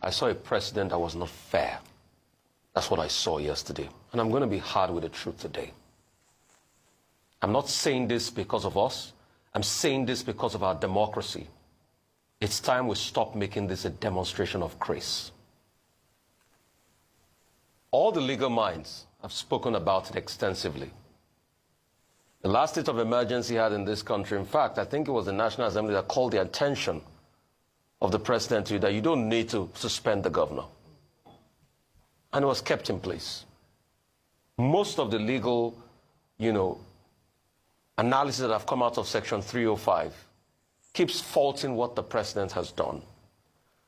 I saw a president that was not fair. That's what I saw yesterday. And I'm going to be hard with the truth today. I'm not saying this because of us. I'm saying this because of our democracy. It's time we stop making this a demonstration of grace. All the legal minds have spoken about it extensively. The last state of emergency had in this country, in fact, I think it was the National Assembly that called the attention of the president to that you don't need to suspend the governor. And it was kept in place. Most of the legal, analysis that have come out of Section 305 keeps faulting what the president has done.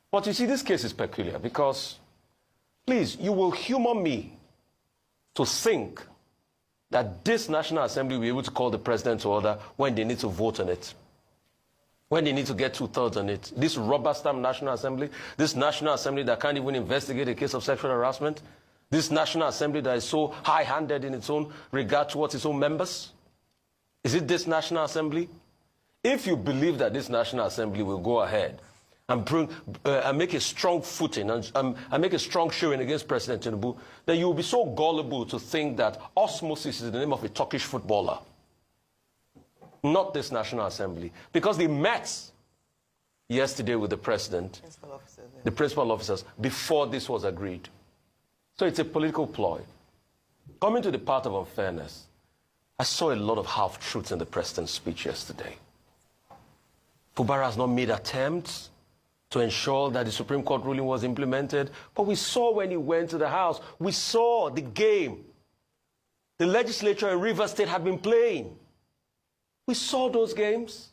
But you see, this case is peculiar because, please, you will humor me to think that this National Assembly will be able to call the president to order when they need to vote on it, when they need to get 2/3 on it. This rubber stamp National Assembly, this National Assembly that can't even investigate a case of sexual harassment, this National Assembly that is so high-handed in its own regard towards its own members. Is it this National Assembly? If you believe that this National Assembly will go ahead and make a strong footing and make a strong showing against President Tinubu, then you will be so gullible to think that osmosis is the name of a Turkish footballer. Not this National Assembly. Because they met yesterday with the president, the principal officers, before this was agreed. So it's a political ploy. Coming to the part of unfairness, I saw a lot of half-truths in the president's speech yesterday. Fubara has not made attempts to ensure that the Supreme Court ruling was implemented, but we saw when he went to the House, we saw the game the legislature in Rivers State had been playing. We saw those games,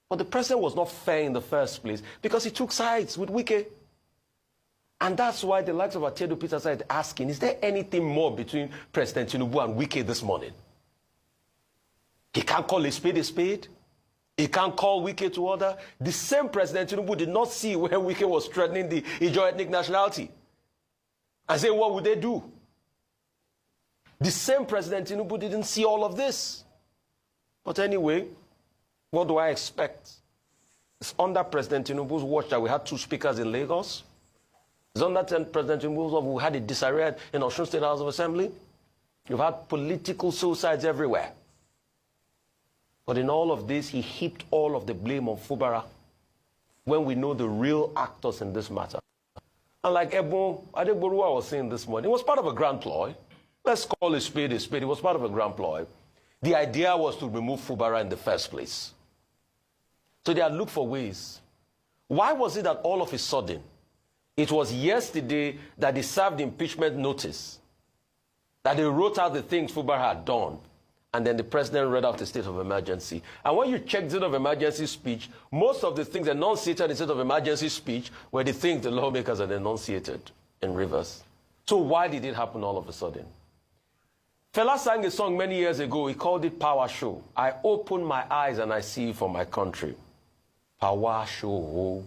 but the president was not fair in the first place because he took sides with Wike. And that's why the likes of Atedo Peter started asking, is there anything more between President Tinubu and Wike this morning? He can't call a spade a spade. He can't call Wike to order. The same President Tinubu did not see where Wike was threatening the Ijaw ethnic nationality. And say, what would they do? The same President Tinubu didn't see all of this. But anyway, what do I expect? It's under President Tinubu's watch that we had 2 speakers in Lagos. It's under President Tinubu's watch we had a disarray in Osun State House of Assembly. You've had political suicides everywhere. But in all of this, he heaped all of the blame on Fubara when we know the real actors in this matter. And like Ebon Adegboruwa was saying this morning, it was part of a grand ploy. Let's call a spade a spade. It was part of a grand ploy. The idea was to remove Fubara in the first place. So they had looked for ways. Why was it that all of a sudden, it was yesterday that they served impeachment notice, that they wrote out the things Fubara had done, and then the president read out the state of emergency. And when you check the state of emergency speech, most of the things enunciated in the state of emergency speech were the things the lawmakers had enunciated in Rivers. So why did it happen all of a sudden? Fela sang a song many years ago. He called it Power Show. I open my eyes and I see for my country. Power Show.